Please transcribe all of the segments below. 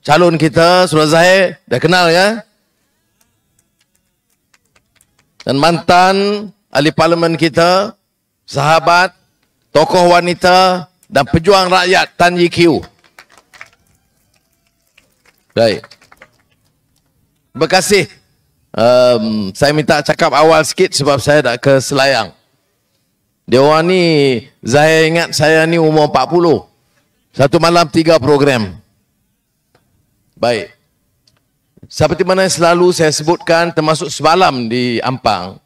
calon kita, Saudara Zahir, dah kenal ya? Dan mantan ahli parlimen kita, sahabat, tokoh wanita dan pejuang rakyat Tan Yee Kiew. Baik. Terima kasih. Saya minta cakap awal sikit sebab saya dah ke Selayang. Dia orang ni, Zahir ingat saya ni umur 40. Satu malam 3 program. Baik. Seperti mana selalu saya sebutkan, termasuk semalam di Ampang,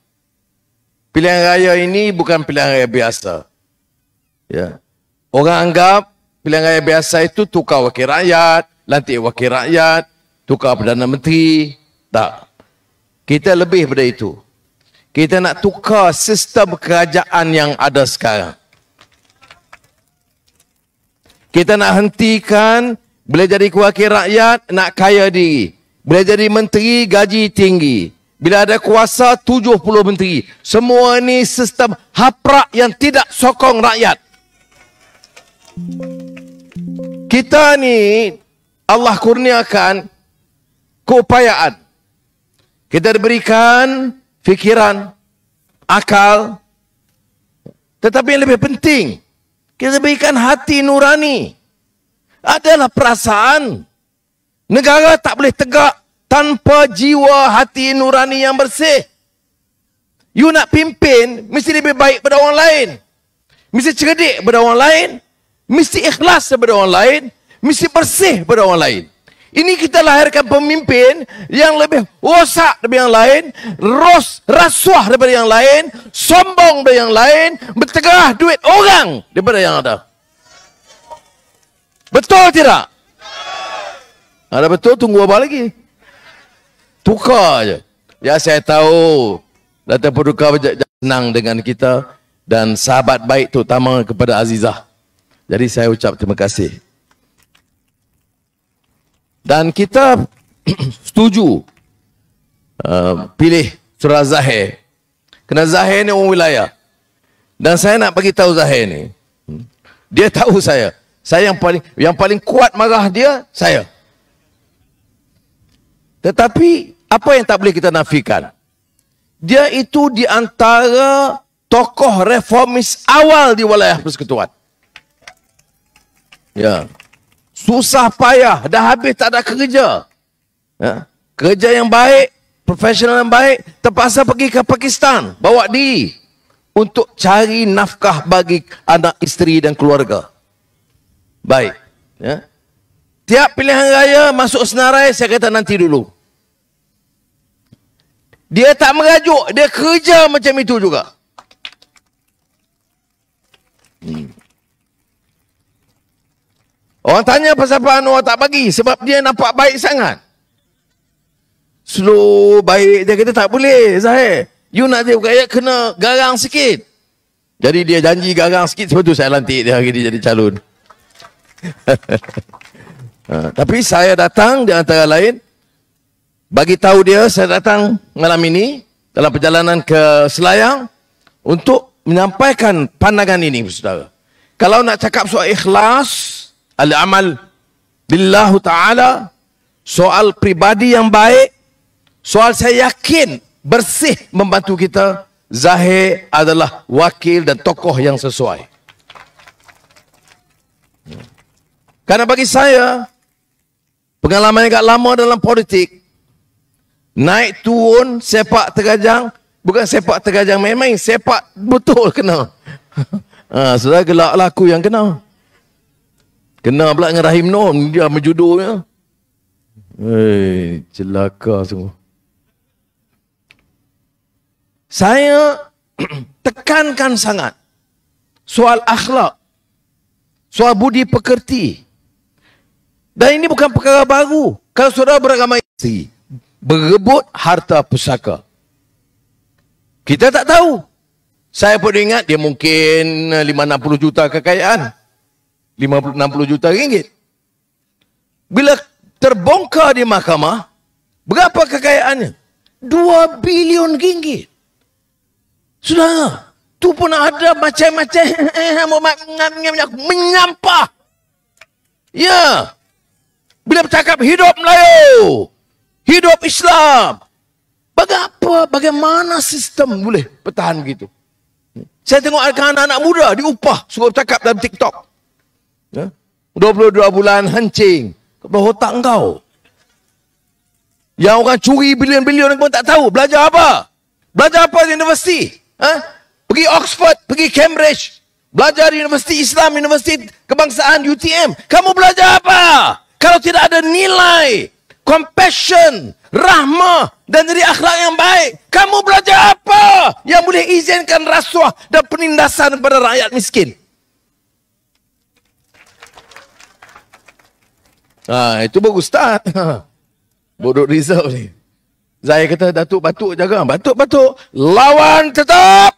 pilihan raya ini bukan pilihan raya biasa. Ya. Orang anggap pilihan raya biasa itu tukar wakil rakyat, lantik wakil rakyat, tukar Perdana Menteri. Tak. Kita lebih daripada itu. Kita nak tukar sistem kerajaan yang ada sekarang. Kita nak hentikan bila jadi wakil rakyat nak kaya diri. Bila jadi menteri gaji tinggi. Bila ada kuasa 70 menteri. Semua ini sistem haprak yang tidak sokong rakyat. Kita ni Allah kurniakan keupayaan. Kita diberikan fikiran, akal. Tetapi yang lebih penting, kita diberikan hati nurani. Adalah perasaan. Negara tak boleh tegak tanpa jiwa hati nurani yang bersih. You nak pimpin, mesti lebih baik daripada orang lain. Mesti cerdik daripada orang lain. Mesti ikhlas daripada orang lain. Mesti bersih daripada orang lain. Ini kita lahirkan pemimpin yang lebih rosak daripada yang lain. Rasuah daripada yang lain. Sombong daripada yang lain. Bertegah duit orang daripada yang ada. Betul tidak? Ada betul, tunggu apa lagi? Tukar je. Ya, saya tahu Dato' Paduka senang dengan kita dan sahabat baik terutama kepada Azizah. Jadi saya ucap terima kasih. Dan kita setuju pilih Saudara Zahir. Kerana Zahir ni orang wilayah. Dan saya nak bagi tahu Zahir ni. Dia tahu saya. Saya yang paling kuat marah dia, saya. Tetapi, apa yang tak boleh kita nafikan? Dia itu di antara tokoh reformis awal di wilayah Persekutuan. Ya. Susah payah, dah habis tak ada kerja. Ya. Kerja yang baik, profesional yang baik, terpaksa pergi ke Pakistan, bawa diri untuk cari nafkah bagi anak isteri dan keluarga. Baik. Ya. Tiap pilihan raya masuk senarai, saya kata nanti dulu. Dia tak merajuk, dia kerja macam itu juga. Orang tanya pasal Pak Anwar tak bagi, sebab dia nampak baik sangat. Slow, baik, dia kata tak boleh, Zahir. You nak dia rakyat kena garang sikit. Jadi dia janji garang sikit, sebab tu saya lantik dia hari ni jadi calon. Tapi saya datang di antara lain, bagi tahu dia, saya datang malam ini dalam perjalanan ke Selayang untuk menyampaikan pandangan ini, saudara. Kalau nak cakap soal ikhlas, al-amal billahu ta'ala, soal pribadi yang baik, soal saya yakin bersih membantu kita, Zahir adalah wakil dan tokoh yang sesuai. Karena bagi saya, pengalaman yang agak lama dalam politik, naik turun sepak terajang, bukan sepak terajang main-main, sepak betul kena. Sudah gelak laku yang kena. Kena pula dengan Rahim Nur, dia menjudulnya. Celaka semua. Saya tekankan sangat soal akhlak, soal budi pekerti. Dan ini bukan perkara baru. Kalau saudara beragama Islam berebut harta pusaka, kita tak tahu. Saya pun ingat dia mungkin 5-60 juta kekayaan, 50-60 juta ringgit. Bila terbongkar di mahkamah, berapa kekayaannya? 2 bilion ringgit. Saudara, tu pun ada macam-macam menyampah. Ya. Bila bercakap hidup Melayu, hidup Islam, bagaimana sistem boleh bertahan begitu? Saya tengok anak-anak muda diupah suruh bercakap dalam TikTok. 22 bulan hancing. Kepala otak engkau. Yang orang curi bilion-bilion pun tak tahu. Belajar apa? Belajar apa di universiti? Pergi Oxford, pergi Cambridge. Belajar di Universiti Islam, Universiti Kebangsaan, UTM. Kamu belajar apa? Kalau tidak ada nilai, compassion, rahmah dan jadi akhlak yang baik, kamu belajar apa yang boleh izinkan rasuah dan penindasan kepada rakyat miskin? Itu bagus Ustaz. Bodoh Rizal ni. Saya kata Datuk batuk jaga. Batuk. Lawan tetap.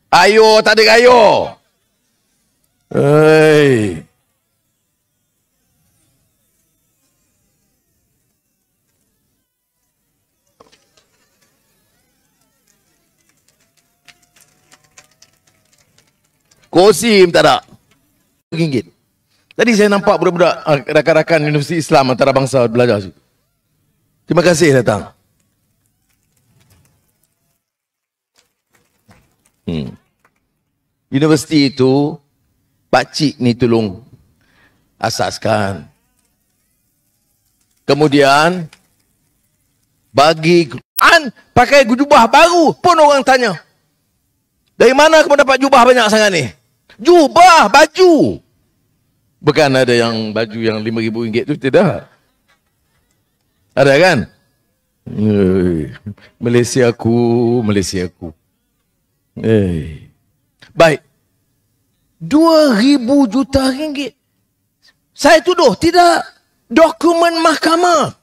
Ayo tak ada ayo. Hei. Kosim tak ada. RM1. Tadi saya nampak budak-budak rakan-rakan Universiti Islam Antarabangsa belajar situ. Terima kasih datang. Universiti itu pakcik ni tolong asaskan. Kemudian bagi Quran pakai jubah baru pun orang tanya. Dari mana kamu dapat jubah banyak sangat ni? Jubah, baju. Bukan ada yang baju yang RM5,000 tu, tidak. Ada kan? Malaysia aku. Baik. 2,000 juta ringgit. Saya tuduh, tidak. Dokumen mahkamah.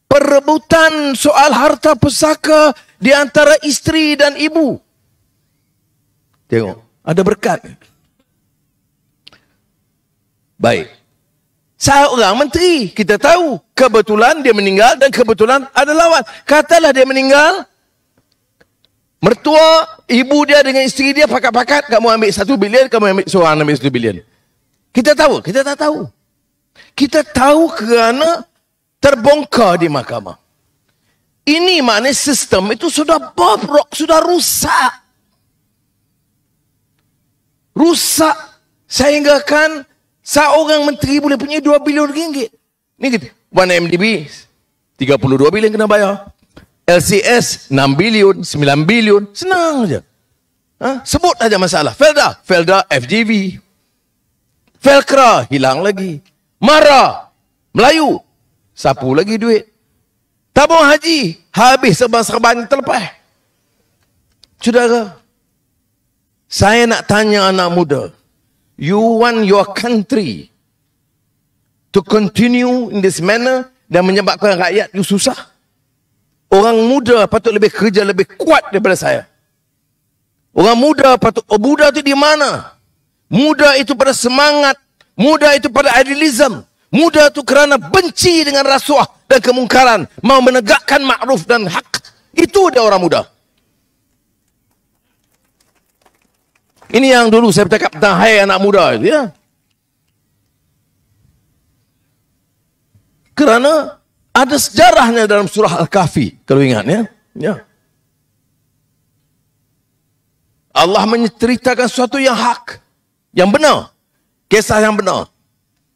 Perebutan soal harta pusaka di antara isteri dan ibu. Tengok, ada berkat. Baik. Seorang menteri, kita tahu. Kebetulan dia meninggal dan kebetulan ada lawan. Katalah dia meninggal. Mertua, ibu dia dengan isteri dia pakat-pakat. Kamu ambil 1 bilion, kamu ambil seorang ambil 1 bilion. Kita tahu, kita tak tahu. Kita tahu kerana terbongkar di mahkamah. Ini maknanya sistem itu sudah bobrok, sudah rusak. Rusak. Sehingga kan seorang menteri boleh punya 2 bilion ringgit. Ni gitu. 1MDB 32 bilion kena bayar. LCS 6 bilion, 9 bilion. Senang saja. Sebut aja masalah. Felda FGV. Felkra hilang lagi. Mara Melayu sapu lagi duit. Tabung haji habis serban-serban terlepas. Saudara, saya nak tanya anak muda. You want your country to continue in this manner dan menyebabkan rakyat you susah? Orang muda patut lebih kerja lebih kuat daripada saya. Orang muda patut, muda itu di mana? Muda itu pada semangat, muda itu pada idealism, muda itu kerana benci dengan rasuah dan kemungkaran, mau menegakkan makruf dan hak. Itu dia orang muda. Ini yang dulu saya bercakap tentang hai anak muda itu, ya. Kerana ada sejarahnya dalam surah Al-Kahfi, kalau ingat, ya. Ya. Allah menceritakan sesuatu yang hak, yang benar, kisah yang benar.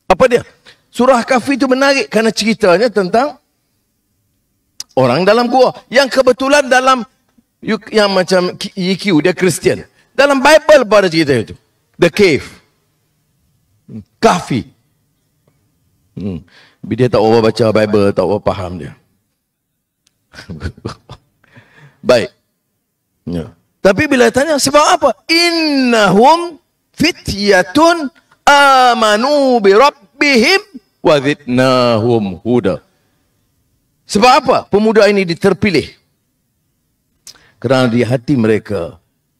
Apa dia? Surah Kahfi itu menarik kerana ceritanya tentang orang dalam gua yang kebetulan dalam yang macam EQ, dia Kristian. Dalam Bible pada cerita itu. The Cave. Kahfi. Dia tak apa baca Bible, tak apa faham dia. Baik. Ya. Tapi bila tanya, sebab apa? Innahum fityatun amanu bi rabbihim wa zidnahum huda. Sebab apa pemuda ini diterpilih? Kerana di hati mereka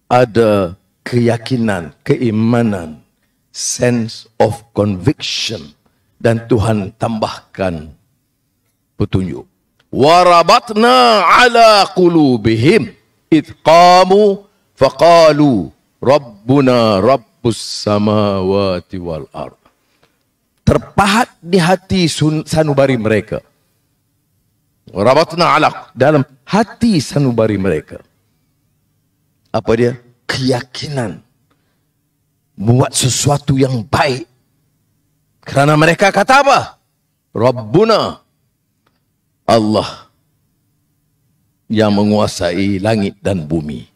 ada keyakinan, keimanan, sense of conviction, dan Tuhan tambahkan petunjuk. Warabatna ala qulubihim id qamu faqalu rabbuna rabb Rabbus samawati wal ard. Terpahat di hati sanubari mereka. Rabatna alaq, dalam hati sanubari mereka. Apa dia? Keyakinan buat sesuatu yang baik. Kerana mereka kata apa? Rabbuna, Allah yang menguasai langit dan bumi.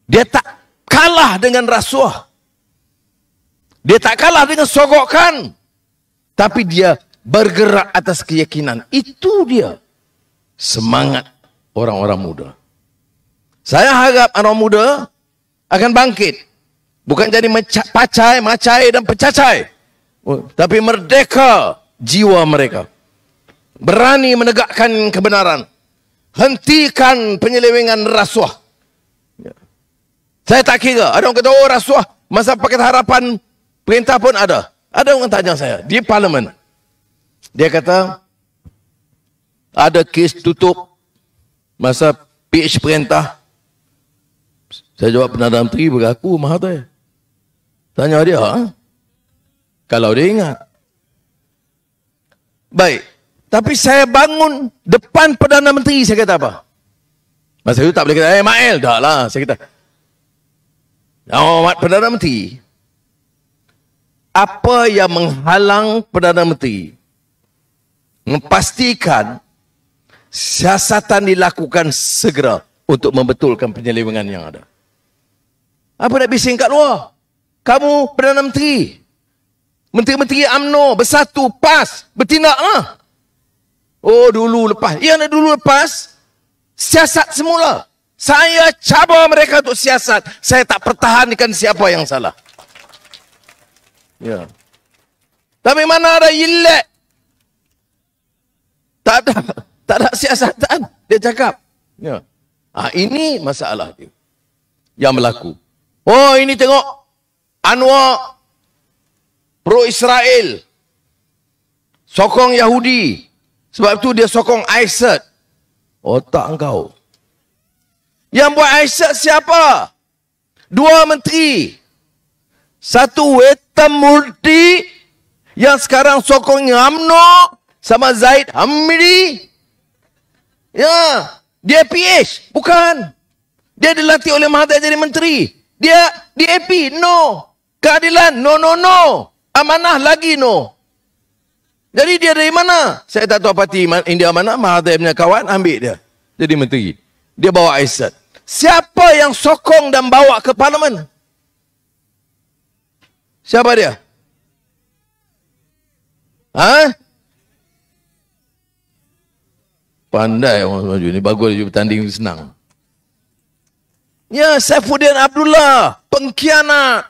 Dia tak kalah dengan rasuah. Dia tak kalah dengan sogokan. Tapi dia bergerak atas keyakinan. Itu dia semangat orang-orang muda. Saya harap orang muda akan bangkit. Bukan jadi macai, dan pecacai. Tapi merdeka jiwa mereka. Berani menegakkan kebenaran. Hentikan penyelewengan rasuah. Saya tak kira. Ada orang kata, oh rasuah. Masa Paket Harapan perintah pun ada. Ada orang tanya saya di parlimen. Dia kata, ada kes tutup masa PH perintah. Saya jawab, Perdana Menteri berlaku Mahathir. Tanya dia, kalau dia ingat. Baik. Tapi saya bangun depan Perdana Menteri, saya kata apa? Masa itu tak boleh kata, Mael, dah lah. Saya kata, Perdana Menteri, apa yang menghalang Perdana Menteri memastikan siasatan dilakukan segera untuk membetulkan penyelewengan yang ada? Apa nak bising kat luar? Kamu Perdana Menteri, menteri-menteri UMNO bersatu, PAS, bertindaklah. Oh dulu lepas. Ya nak dulu lepas, siasat semula. Saya cabar mereka untuk siasat. Saya tak pertahankan siapa yang salah. Ya. Tapi mana ada yilek? Tak ada siasatan. Dia cakap. Ya. Ini masalah dia yang berlaku. Oh ini tengok Anwar pro-Israel, sokong Yahudi. Sebab itu dia sokong ISIS. Otak engkau. Yang buat ISIS siapa? Dua menteri. Satu Wetam Murti yang sekarang sokong UMNO sama Zaid Hamidi. Ya, dia PH, bukan. Dia dilatih oleh Mahathir jadi menteri. Dia DAP, no. Keadilan, no. Amanah lagi, no. Jadi dia dari mana? Saya tak tahu parti India mana. Mahathir punya kawan, ambil dia. Jadi menteri. Dia bawa ISIS. Siapa yang sokong dan bawa ke parlimen? Siapa dia? Pandai orang maju ni. Bagus dia bertanding senang. Ya, Saifuddin Abdullah, pengkhianat.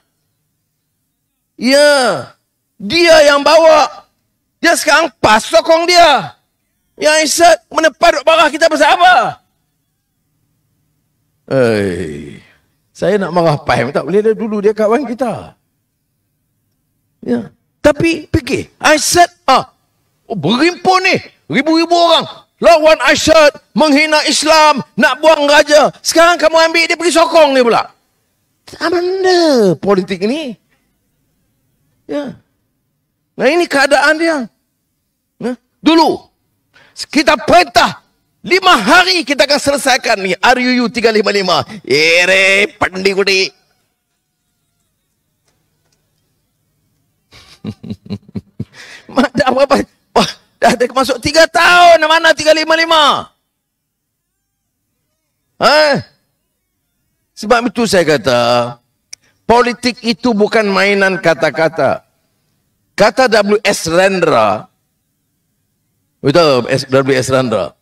Ya, dia yang bawa. Dia sekarang PAS sokong dia. Yang Izzat menepaduk barah kita pasal apa? Saya nak marah PAS tak boleh, dia dulu dia kawan kita. Ya, tapi fikir, Izzat berimpun ni, ribu-ribu orang. Lawan Aisyad, menghina Islam, nak buang raja. Sekarang kamu ambil dia pergi sokong dia pula. Mana politik ini? Ya. Nah ini keadaan dia. Nah, dulu, kita perintah 5 hari kita akan selesaikan ni. RUU 355. Pandi-pandi. Dah berapa? Dah masuk 3 tahun, mana 355? Sebab itu saya kata, politik itu bukan mainan kata-kata. Kata W.S. Rendra, betul, W.S. Rendra,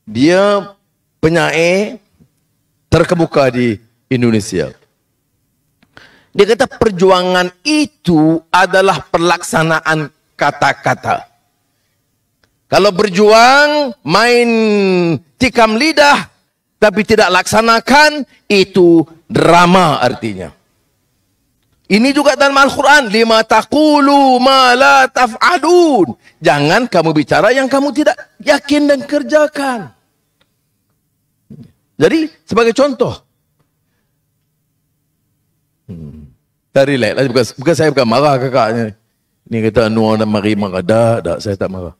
dia penyair terkemuka di Indonesia. Dia kata perjuangan itu adalah pelaksanaan kata-kata. Kalau berjuang, main tikam lidah, tapi tidak laksanakan, itu drama artinya. Ini juga dalam Al-Quran. Lima taqulu ma la taf'alun. Jangan kamu bicara yang kamu tidak yakin dan kerjakan. Jadi, sebagai contoh. Tak relax lah. Bukan saya bukan marah kakaknya. Ni kata, Anwar dah mari marah. Dah, saya tak marah.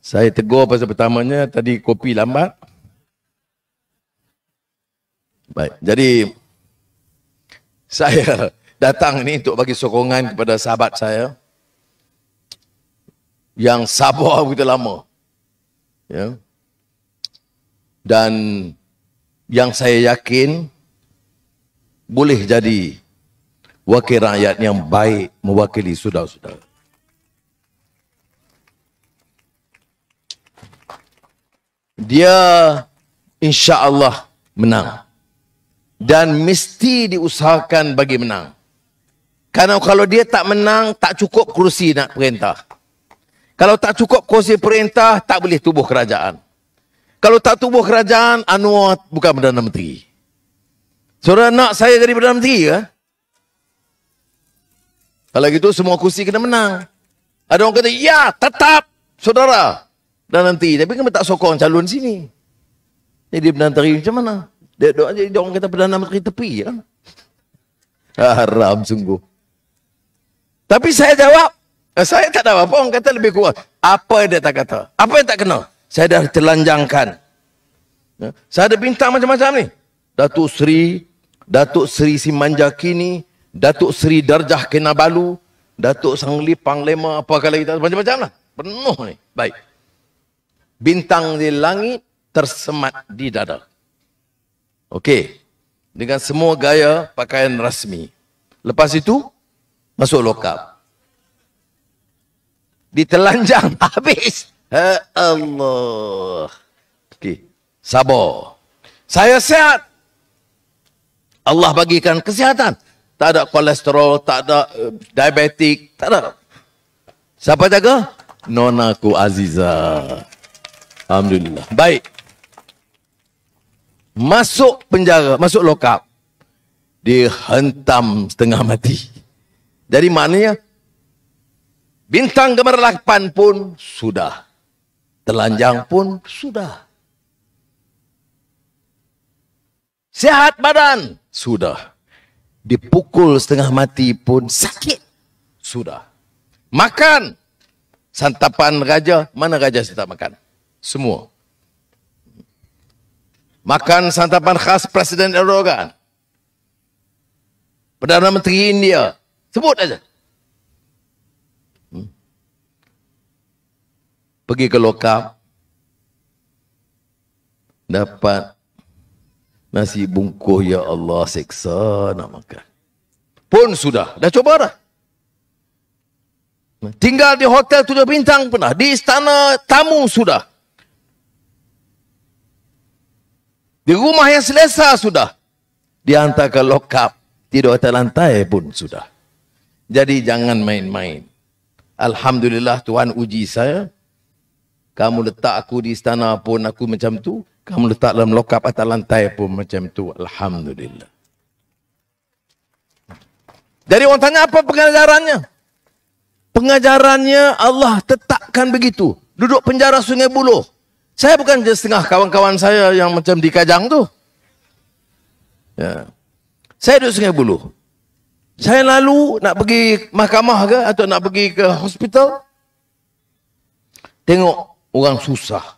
Saya tegur pasal pertamanya, tadi kopi lambat. Baik, jadi saya datang ni untuk bagi sokongan kepada sahabat saya yang sabar begitu lama. Ya. Dan yang saya yakin boleh jadi wakil rakyat yang baik mewakili saudara-saudara. Dia insya-Allah menang. Dan mesti diusahakan bagi menang. Karena kalau dia tak menang, tak cukup kursi nak perintah. Kalau tak cukup kursi perintah, tak boleh tubuh kerajaan. Kalau tak tubuh kerajaan, Anwar bukan Perdana Menteri. Saudara nak saya jadi Perdana Menteri ke? Kalau gitu semua kursi kena menang. Ada orang kata, ya tetap saudara Perdana Menteri. Tapi kenapa tak sokong calon sini? Jadi Perdana Menteri macam mana? Dia orang kata Perdana Menteri tepi ya. Haram sungguh. Tapi saya jawab, saya tak tahu apa orang kata lebih kuat. Apa dia tak kata? Apa yang tak kena? Saya dah telanjangkan. Saya ada bintang macam-macam ni. Datuk Seri Simanjakini, Datuk Seri Darjah Kinabalu, Datuk Sangli Panglima, apa kali kita macam-macam lah. Penuh ni. Baik. Bintang di langit tersemat di dada. Okey. Dengan semua gaya pakaian rasmi. Lepas itu, masuk lokap. Ditelanjang habis. Allah. Okey. Sabar. Saya sihat. Allah bagikan kesihatan. Tak ada kolesterol, tak ada diabetik, tak ada. Siapa jaga? Nonaku Aziza. Alhamdulillah. Baik. Masuk penjara, masuk lokap. Dihentam setengah mati. Jadi maknanya, bintang gemerlapan pun sudah. Telanjang pun sudah. Sehat badan, sudah. Dipukul setengah mati pun sakit, sudah. Makan, santapan raja, mana raja saya tak makan? Semua. Makan santapan khas Presiden Erdogan. Perdana Menteri India. Sebut aja. Pergi ke lokap. Dapat nasi bungkus, ya Allah, seksa nak makan. Pun sudah. Dah coba dah. Tinggal di hotel 7 bintang pernah. Di istana tamu sudah. Di rumah yang selesa sudah. Dihantar ke lokap. Tidur atas lantai pun sudah. Jadi jangan main-main. Alhamdulillah Tuhan uji saya. Kamu letak aku di istana pun aku macam tu. Kamu letak dalam lokap atas lantai pun macam tu. Alhamdulillah. Jadi orang tanya apa pengajarannya? Pengajarannya Allah tetapkan begitu. Duduk penjara Sungai Buloh. Saya bukan setengah kawan-kawan saya yang macam di Kajang tu. Ya. Saya duduk Sungai Buloh. Saya lalu nak pergi mahkamah ke atau nak pergi ke hospital. Tengok orang susah.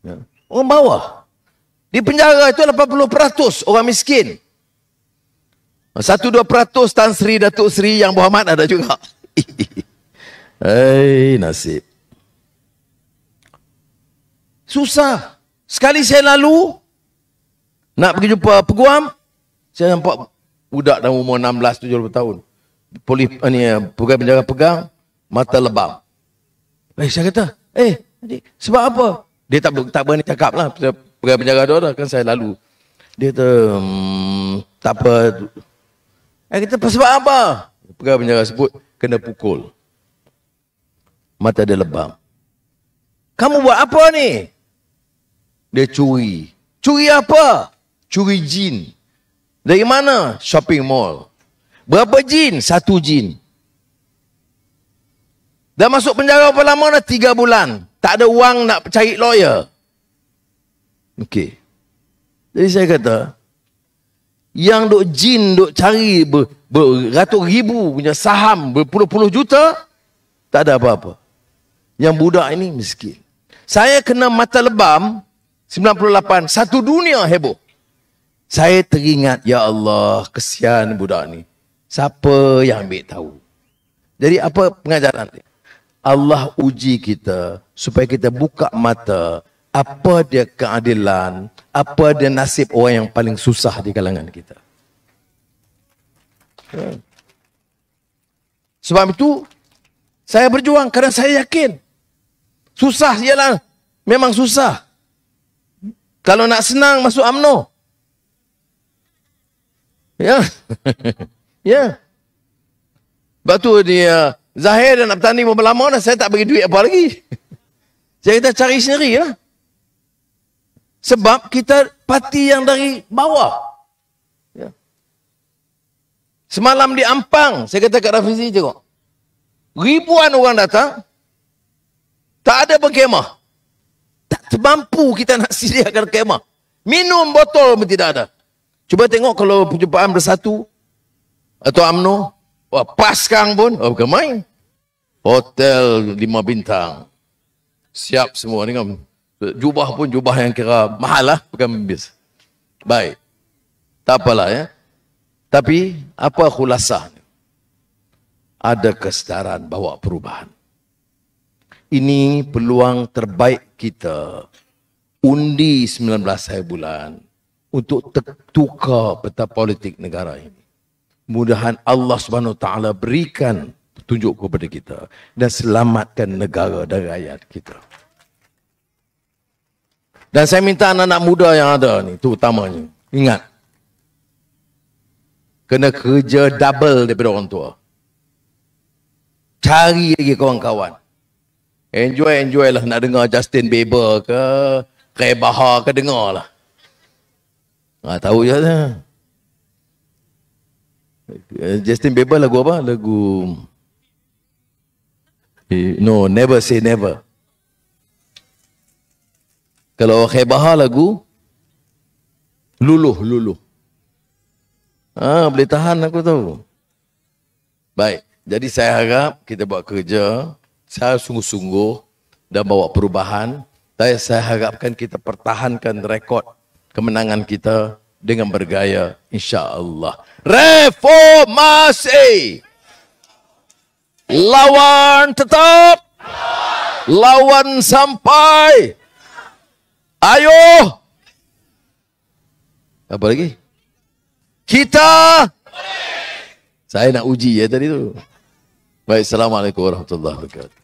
Ya. Orang bawah. Di penjara itu 80% orang miskin. 1-2% Tan Sri, Datuk Sri yang Muhammad ada juga. Hei, nasib. Susah. Sekali saya lalu, nak pergi jumpa peguam, saya nampak budak dalam umur 16-17 tahun. Pegawai penjaga pegang, mata lebam. Saya kata, adik, sebab apa? Dia tak berani cakap lah. Pegawai penjaga dia kan saya lalu. Dia kata, tak apa. Kita sebab apa? Pegawai penjaga sebut, kena pukul. Mata dia lebam. Kamu buat apa ni? Dia curi. Curi apa? Curi jin. Dari mana? Shopping mall. Berapa jin? 1 jin. Dah masuk penjara berapa lama dah? 3 bulan. Tak ada wang nak cari lawyer. Okey. Jadi saya kata, yang duk jin duk cari beratus ribu punya saham, berpuluh-puluh juta, tak ada apa-apa. Yang budak ini miskin. Saya kena mata lebam 98, satu dunia heboh. Saya teringat, ya Allah, kesian budak ni. Siapa yang ambil tahu? Jadi apa pengajaran dia? Allah uji kita supaya kita buka mata apa dia keadilan, apa dia nasib orang yang paling susah di kalangan kita. Sebab itu saya berjuang kerana saya yakin susah ialah memang susah. Kalau nak senang masuk UMNO. Ya. Ya. Sebab tu dia Zahir dan nak bertanding berapa lama dah, saya tak bagi duit apa lagi. Saya kata cari sendiri lah. Sebab kita parti yang dari bawah. Ya. Semalam di Ampang, saya kata kat Rafizi tengok. Ribuan orang datang, tak ada berkemah. Tak termampu kita nak sediakan kemah. Minum botol pun tidak ada. Cuba tengok kalau perjumpaan bersatu atau UMNO, wah, PASKANG pun, bukan main. Hotel 5 bintang. Siap semua ni kan. Jubah pun jubah yang kira mahal lah, bukan biasa. Baik. Tak apalah ya. Tapi, apa khulasahnya? Ada kesedaran bawa perubahan. Ini peluang terbaik kita. Undi 19 hari bulan. Untuk tukar peta politik negara ini. Mudahan Allah Subhanahu Wa Taala berikan petunjuk kepada kita dan selamatkan negara dan rakyat kita. Dan saya minta anak-anak muda yang ada ni, tu utamanya, ingat, kena kerja double daripada orang tua. Cari lagi kawan-kawan. Enjoy lah nak dengar Justin Bieber ke, Ray Bahar ke, dengar lah. Tahu je lah. Justin Bieber lagu apa? Lagu No, Never Say Never. Kalau Ray Bahar lagu Luluh. Boleh tahan aku tahu. Baik, jadi saya harap kita buat kerja secara sungguh-sungguh dan bawa perubahan. Dan saya harapkan kita pertahankan rekod kemenangan kita dengan bergaya, insya-Allah. Reformasi. Lawan tetap. Lawan sampai. Ayo. Apa lagi? Kita. Saya nak uji ya tadi tu. Baik, Assalamualaikum warahmatullahi wabarakatuh.